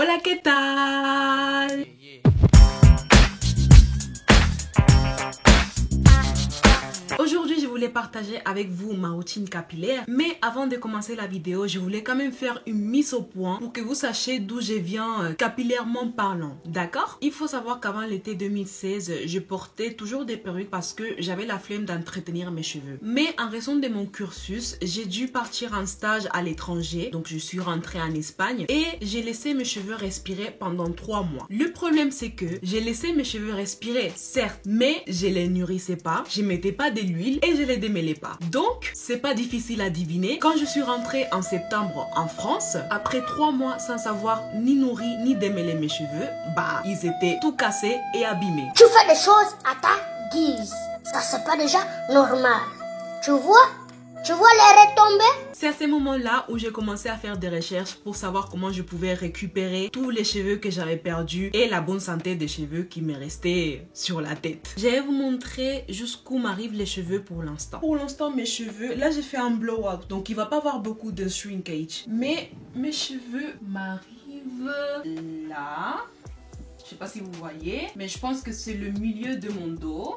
Hola, ¿qué tal? Aujourd'hui, je voulais partager avec vous ma routine capillaire, mais avant de commencer la vidéo, je voulais quand même faire une mise au point pour que vous sachiez d'où je viens capillairement parlant, d'accord? Il faut savoir qu'avant l'été 2016, je portais toujours des perruques parce que j'avais la flemme d'entretenir mes cheveux. Mais en raison de mon cursus, j'ai dû partir en stage à l'étranger, donc je suis rentrée en Espagne et j'ai laissé mes cheveux respirer pendant 3 mois. Le problème, c'est que j'ai laissé mes cheveux respirer, certes, mais je les nourrissais pas, je mettais pas de l'huile et je les démêlais pas. Donc, c'est pas difficile à deviner. Quand je suis rentrée en septembre en France, après 3 mois sans savoir ni nourrir ni démêler mes cheveux, bah, ils étaient tout cassés et abîmés. Tu fais les choses à ta guise. Ça, c'est pas déjà normal. Tu vois les retombées? C'est à ces moments-là où j'ai commencé à faire des recherches pour savoir comment je pouvais récupérer tous les cheveux que j'avais perdus et la bonne santé des cheveux qui me restaient sur la tête. Je vais vous montrer jusqu'où m'arrivent les cheveux pour l'instant. Pour l'instant, mes cheveux, là j'ai fait un blow-up, donc il va pas avoir beaucoup de shrinkage. Mais mes cheveux m'arrivent là. Je sais pas si vous voyez, mais je pense que c'est le milieu de mon dos,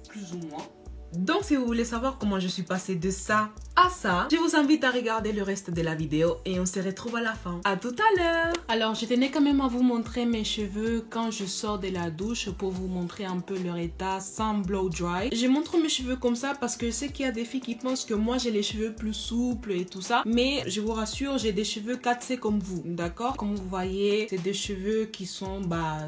plus ou moins. Donc si vous voulez savoir comment je suis passée de ça à ça, je vous invite à regarder le reste de la vidéo et on se retrouve à la fin. À tout à l'heure. Alors je tenais quand même à vous montrer mes cheveux quand je sors de la douche pour vous montrer un peu leur état sans blow dry. Je montre mes cheveux comme ça parce que je sais qu'il y a des filles qui pensent que moi j'ai les cheveux plus souples et tout ça, mais je vous rassure, j'ai des cheveux 4C comme vous, d'accord? Comme vous voyez, c'est des cheveux qui sont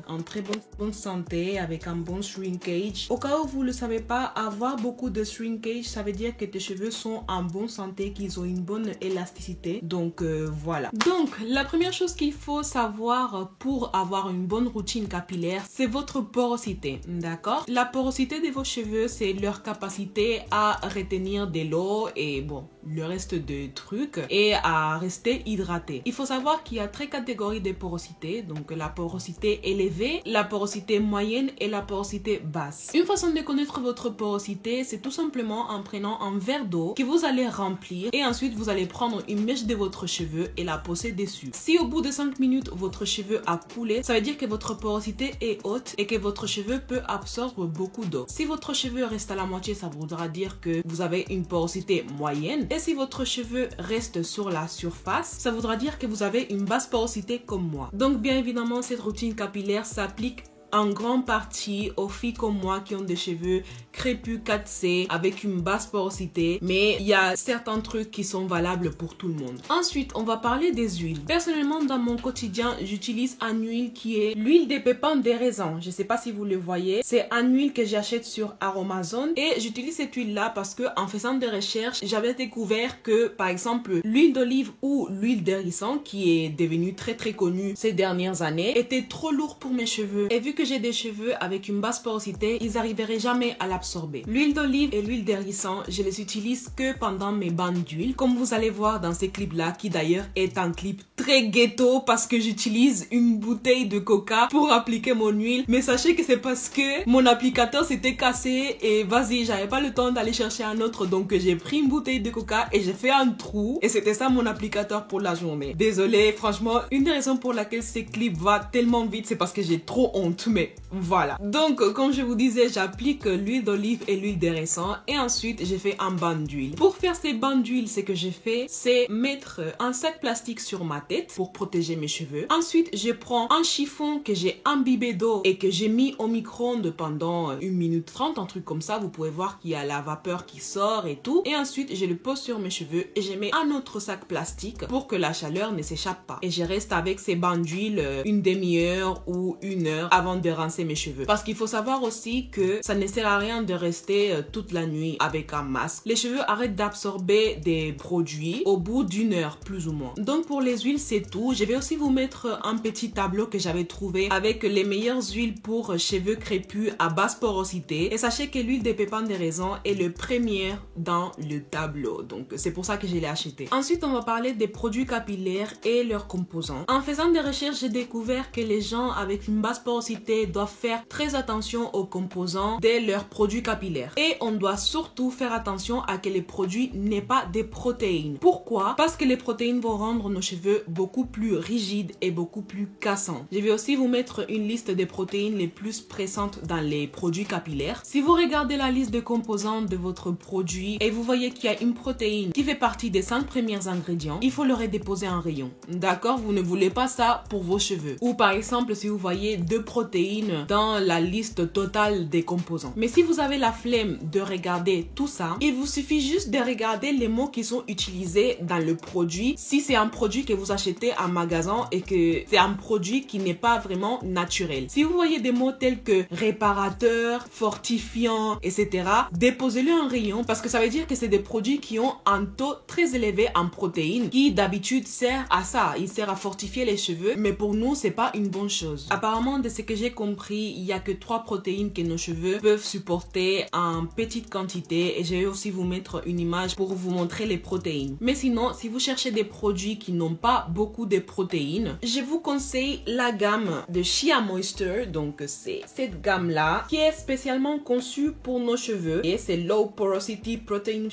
en très bonne santé avec un bon shrinkage. Au cas où vous ne le savez pas, avoir beaucoup de shrinkage, ça veut dire que tes cheveux sont en bonne santé, qu'ils ont une bonne élasticité. Donc voilà. Donc la première chose qu'il faut savoir pour avoir une bonne routine capillaire, c'est votre porosité, d'accord? La porosité de vos cheveux, c'est leur capacité à retenir de l'eau et bon, le reste de trucs et à rester hydraté. Il faut savoir qu'il y a 3 catégories de porosité, donc la porosité élevée, la porosité moyenne et la porosité basse. Une façon de connaître votre porosité, c'est tout simplement en prenant un verre d'eau que vous allez remplir et ensuite vous allez prendre une mèche de votre cheveu et la poser dessus. Si au bout de 5 minutes votre cheveu a coulé, ça veut dire que votre porosité est haute et que votre cheveu peut absorber beaucoup d'eau. Si votre cheveu reste à la moitié, ça voudra dire que vous avez une porosité moyenne. Et si votre cheveu reste sur la surface, ça voudra dire que vous avez une basse porosité comme moi. Donc bien évidemment, cette routine capillaire s'applique en grande partie aux filles comme moi qui ont des cheveux crépus 4C avec une basse porosité, mais il y a certains trucs qui sont valables pour tout le monde. Ensuite, on va parler des huiles. Personnellement, dans mon quotidien, j'utilise une huile qui est l'huile des pépins de raisin. Je sais pas si vous le voyez. C'est une huile que j'achète sur Aromazone et j'utilise cette huile-là parce que en faisant des recherches, j'avais découvert que, par exemple, l'huile d'olive ou l'huile d'hérisson, qui est devenue très connue ces dernières années, était trop lourd pour mes cheveux. Et vu que j'ai des cheveux avec une basse porosité, ils n'arriveraient jamais à l'absorber. L'huile d'olive et l'huile d'hérisson, je les utilise que pendant mes bains d'huile, comme vous allez voir dans ces clips-là, qui d'ailleurs est un clip très ghetto parce que j'utilise une bouteille de coca pour appliquer mon huile. Mais sachez que c'est parce que mon applicateur s'était cassé et vas-y, j'avais pas le temps d'aller chercher un autre, donc j'ai pris une bouteille de coca et j'ai fait un trou et c'était ça mon applicateur pour la journée. Désolée, franchement, une des raisons pour laquelle ces clips va tellement vite, c'est parce que j'ai trop honte. Mais voilà. Donc, comme je vous disais, j'applique l'huile d'olive et l'huile d'hérisson et ensuite, j'ai fait un bain d'huile. Pour faire ces bains d'huile, ce que j'ai fait, c'est mettre un sac plastique sur ma tête pour protéger mes cheveux. Ensuite, je prends un chiffon que j'ai imbibé d'eau et que j'ai mis au micro-ondes pendant 1 minute 30, un truc comme ça. Vous pouvez voir qu'il y a la vapeur qui sort et tout. Et ensuite, je le pose sur mes cheveux et je mets un autre sac plastique pour que la chaleur ne s'échappe pas. Et je reste avec ces bains d'huile une demi-heure ou 1 heure avant de rincer mes cheveux. Parce qu'il faut savoir aussi que ça ne sert à rien de rester toute la nuit avec un masque. Les cheveux arrêtent d'absorber des produits au bout d'1 heure plus ou moins. Donc pour les huiles, c'est tout. Je vais aussi vous mettre un petit tableau que j'avais trouvé avec les meilleures huiles pour cheveux crépus à basse porosité. Et sachez que l'huile des pépins de raisin est le premier dans le tableau. Donc c'est pour ça que je l'ai acheté. Ensuite, on va parler des produits capillaires et leurs composants. En faisant des recherches, j'ai découvert que les gens avec une basse porosité personnalités doivent faire très attention aux composants de leurs produits capillaires. Et on doit surtout faire attention à que les produits n'aient pas des protéines. Pourquoi? Parce que les protéines vont rendre nos cheveux beaucoup plus rigides et beaucoup plus cassants. Je vais aussi vous mettre une liste des protéines les plus pressantes dans les produits capillaires. Si vous regardez la liste de composants de votre produit et vous voyez qu'il y a une protéine qui fait partie des 5 premiers ingrédients, il faut le redéposer en rayon. D'accord? Vous ne voulez pas ça pour vos cheveux. Ou par exemple, si vous voyez 2 protéines dans la liste totale des composants. Mais si vous avez la flemme de regarder tout ça, il vous suffit juste de regarder les mots qui sont utilisés dans le produit. Si c'est un produit que vous achetez en magasin et que c'est un produit qui n'est pas vraiment naturel. Si vous voyez des mots tels que réparateur, fortifiant, etc., déposez-le en rayon parce que ça veut dire que c'est des produits qui ont un taux très élevé en protéines qui d'habitude sert à ça. Il sert à fortifier les cheveux, mais pour nous, c'est pas une bonne chose. Apparemment, de ce que j'ai compris, il y a que 3 protéines que nos cheveux peuvent supporter en petite quantité et je vais aussi vous mettre une image pour vous montrer les protéines. Mais sinon, si vous cherchez des produits qui n'ont pas beaucoup de protéines, je vous conseille la gamme de Shea Moisture. Donc, c'est cette gamme-là qui est spécialement conçue pour nos cheveux et c'est Low Porosity Protein...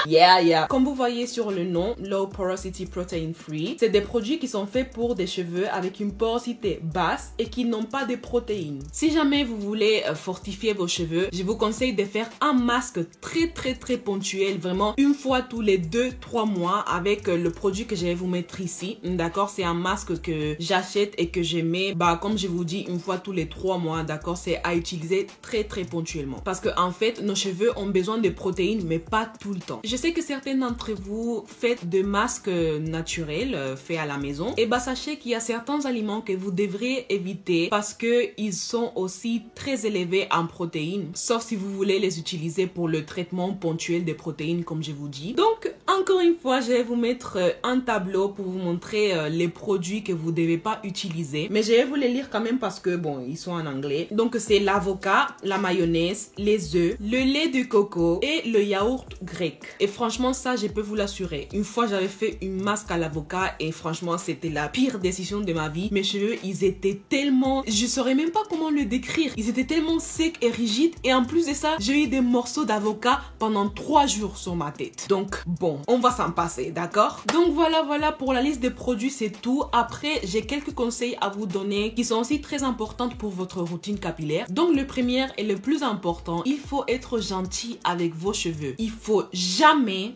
Yeah. Comme vous voyez sur le nom, Low Porosity Protein Free, c'est des produits qui sont faits pour des cheveux avec une porosité basse et qui n'ont pas de protéines. Si jamais vous voulez fortifier vos cheveux, je vous conseille de faire un masque très ponctuel, vraiment une fois tous les 2-3 mois avec le produit que je vais vous mettre ici. D'accord? C'est un masque que j'achète et que je mets, comme je vous dis, une fois tous les 3 mois. D'accord? C'est à utiliser très ponctuellement. Parce que en fait, nos cheveux ont besoin de protéines, mais pas tout le temps. Je sais que certains d'entre vous faites de masques naturels faits à la maison. Et sachez qu'il y a certains aliments que vous devrez éviter parce que ils sont aussi très élevés en protéines. Sauf si vous voulez les utiliser pour le traitement ponctuel des protéines, comme je vous dis. Donc, encore une fois, je vais vous mettre un tableau pour vous montrer les produits que vous ne devez pas utiliser. Mais je vais vous les lire quand même parce que, ils sont en anglais. Donc, c'est l'avocat, la mayonnaise, les œufs, le lait de coco et le yaourt grec. Et franchement, ça, je peux vous l'assurer. Une fois, j'avais fait une masque à l'avocat et franchement, c'était la pire décision de ma vie. Mes cheveux, ils étaient tellement... Je saurais même pas comment le décrire. Ils étaient tellement secs et rigides. Et en plus de ça, j'ai eu des morceaux d'avocat pendant 3 jours sur ma tête. Donc, on va s'en passer, d'accord? Donc, voilà, pour la liste des produits, c'est tout. Après, j'ai quelques conseils à vous donner qui sont aussi très importants pour votre routine capillaire. Donc, le premier et le plus important, il faut être gentil avec vos cheveux. Il faut jamais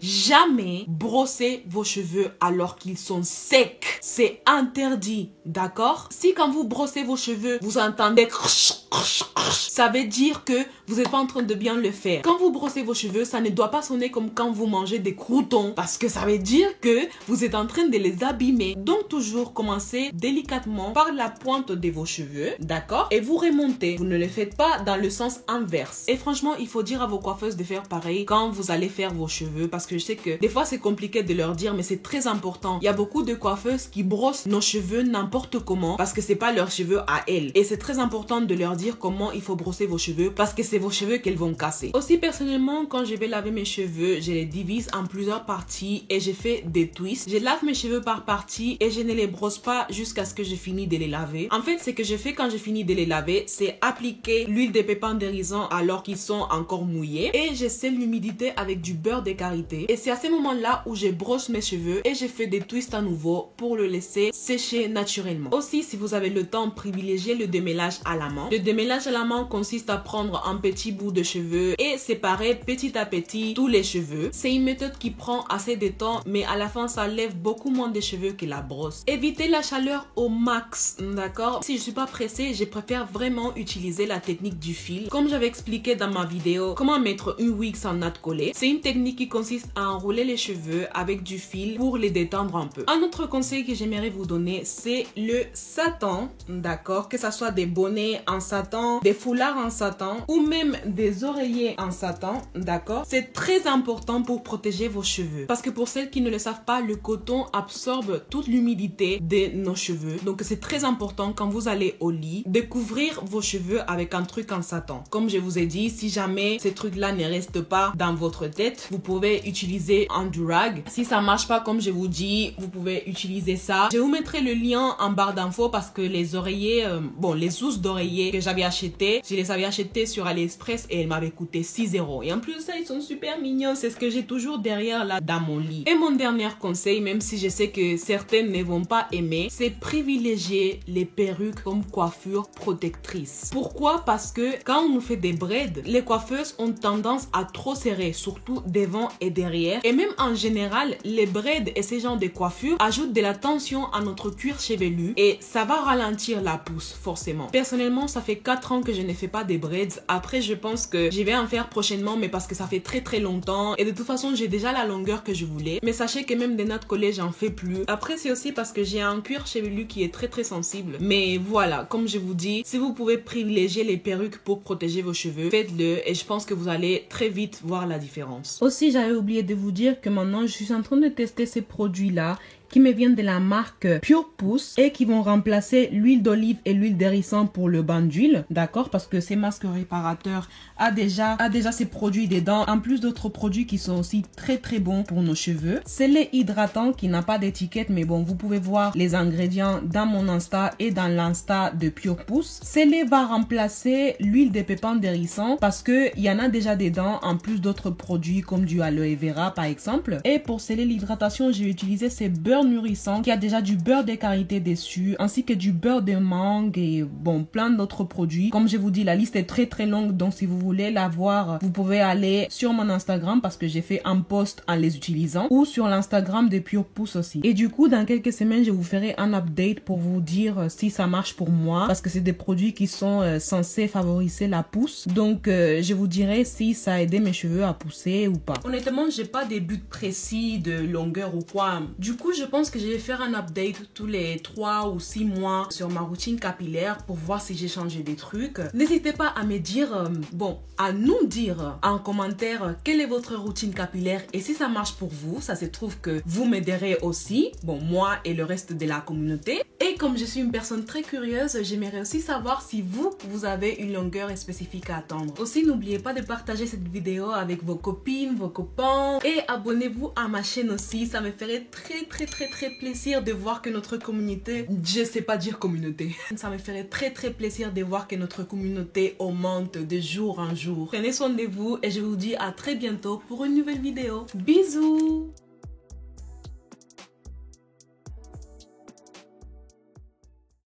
brosser vos cheveux alors qu'ils sont secs. C'est interdit, d'accord? Si quand vous brossez vos cheveux, vous entendez ça veut dire que vous n'êtes pas en train de bien le faire. Quand vous brossez vos cheveux, ça ne doit pas sonner comme quand vous mangez des croûtons parce que ça veut dire que vous êtes en train de les abîmer. Donc toujours commencez délicatement par la pointe de vos cheveux, d'accord? Et vous remontez. Vous ne le faites pas dans le sens inverse. Et franchement, il faut dire à vos coiffeuses de faire pareil quand vous allez faire vos cheveux parce que je sais que des fois c'est compliqué de leur dire mais c'est très important. Il y a beaucoup de coiffeuses qui brossent nos cheveux n'importe comment parce que c'est pas leurs cheveux à elles. Et c'est très important de leur dire comment il faut brosser vos cheveux parce que c'est vos cheveux qu'elles vont casser. Aussi personnellement, quand je vais laver mes cheveux, je les divise en plusieurs parties et je fais des twists. Je lave mes cheveux par partie et je ne les brosse pas jusqu'à ce que je finis de les laver. En fait, ce que je fais quand je finis de les laver, c'est appliquer l'huile de pépins dérisant alors qu'ils sont encore mouillés et je scelle l'humidité avec du beurre de karité. Et c'est à ce moment-là où je brosse mes cheveux et je fais des twists à nouveau pour le laisser sécher naturellement. Aussi, si vous avez le temps, privilégiez le démêlage à la main. Le démêlage à la main consiste à prendre un petit bout de cheveux et séparer petit à petit tous les cheveux. C'est une méthode qui prend assez de temps, mais à la fin, ça lève beaucoup moins de cheveux que la brosse. Évitez la chaleur au max, d'accord? Si je suis pas pressée, je préfère vraiment utiliser la technique du fil. Comme j'avais expliqué dans ma vidéo, comment mettre une wig sans natte collée. C'est une technique qui consiste à enrouler les cheveux avec du fil pour les détendre un peu. Un autre conseil que j'aimerais vous donner, c'est le satin, d'accord? Que ça soit des bonnets en satin, des foulards en satin ou même des oreillers en satin, d'accord? C'est très important pour protéger vos cheveux. cheveux. Parce que pour celles qui ne le savent pas, le coton absorbe toute l'humidité de nos cheveux. Donc c'est très important quand vous allez au lit de couvrir vos cheveux avec un truc en satin. Comme je vous ai dit, si jamais ces trucs-là ne restent pas dans votre tête, vous pouvez utiliser un durag. Si ça marche pas comme je vous dis, vous pouvez utiliser ça. Je vous mettrai le lien en barre d'infos parce que les oreillers, les housses d'oreiller que j'avais acheté, je les avais achetés sur AliExpress et elles m'avaient coûté 6 €. Et en plus ça, ils sont super mignons. C'est ce que j'ai toujours derrière là dans mon lit. Et mon dernier conseil, même si je sais que certaines ne vont pas aimer, c'est privilégier les perruques comme coiffure protectrice. Pourquoi? Parce que quand on nous fait des braids, les coiffeuses ont tendance à trop serrer, surtout devant et derrière. Et même en général, les braids et ces genres de coiffures ajoutent de la tension à notre cuir chevelu et ça va ralentir la pousse forcément. Personnellement, ça fait 4 ans que je ne fais pas des braids. Après, je pense que je vais en faire prochainement, mais parce que ça fait très longtemps et de toute façon, j'ai déjà la longueur que je voulais. Mais sachez que même des nattes collées, j'en fais plus. Après, c'est aussi parce que j'ai un cuir chevelu qui est très sensible. Mais voilà, comme je vous dis, si vous pouvez privilégier les perruques pour protéger vos cheveux, faites-le et je pense que vous allez très vite voir la différence. Aussi, j'avais oublié de vous dire que maintenant, je suis en train de tester ces produits-là qui me viennent de la marque Pure Pousse et qui vont remplacer l'huile d'olive et l'huile d'hérisson pour le bain d'huile, d'accord? Parce que ces masques réparateurs a déjà ces produits dedans, en plus d'autres produits qui sont aussi très bons pour nos cheveux. C'est lait hydratant qui n'a pas d'étiquette, mais bon, vous pouvez voir les ingrédients dans mon Insta et dans l'Insta de Pure Pousse. Ce lait va remplacer l'huile de pépins d'hérisson parce que il y en a déjà dedans, en plus d'autres produits comme du aloe vera par exemple. Et pour sceller l'hydratation, j'ai utilisé ces beurre nourrissant qui a déjà du beurre de karité dessus ainsi que du beurre de mangue et bon plein d'autres produits. Comme je vous dis, la liste est très longue, donc si vous voulez la voir, vous pouvez aller sur mon Instagram parce que j'ai fait un post en les utilisant ou sur l'Instagram de Pure Pousse aussi. Et du coup, dans quelques semaines, je vous ferai un update pour vous dire si ça marche pour moi parce que c'est des produits qui sont censés favoriser la pousse. Donc je vous dirai si ça a aidé mes cheveux à pousser ou pas. Honnêtement, j'ai pas des buts précis de longueur ou quoi. Du coup, je pense que je vais faire un update tous les 3 ou 6 mois sur ma routine capillaire pour voir si j'ai changé des trucs. N'hésitez pas à me dire, à nous dire en commentaire quelle est votre routine capillaire et si ça marche pour vous. Ça se trouve que vous m'aiderez aussi, moi et le reste de la communauté. Et comme je suis une personne très curieuse, j'aimerais aussi savoir si vous avez une longueur spécifique à attendre. Aussi, n'oubliez pas de partager cette vidéo avec vos copines, vos copains et abonnez-vous à ma chaîne aussi. Ça me ferait très plaisir de voir que notre communauté, je sais pas dire communauté, ça me ferait très plaisir de voir que notre communauté augmente de jour en jour. Prenez soin de vous et je vous dis à très bientôt pour une nouvelle vidéo. Bisous!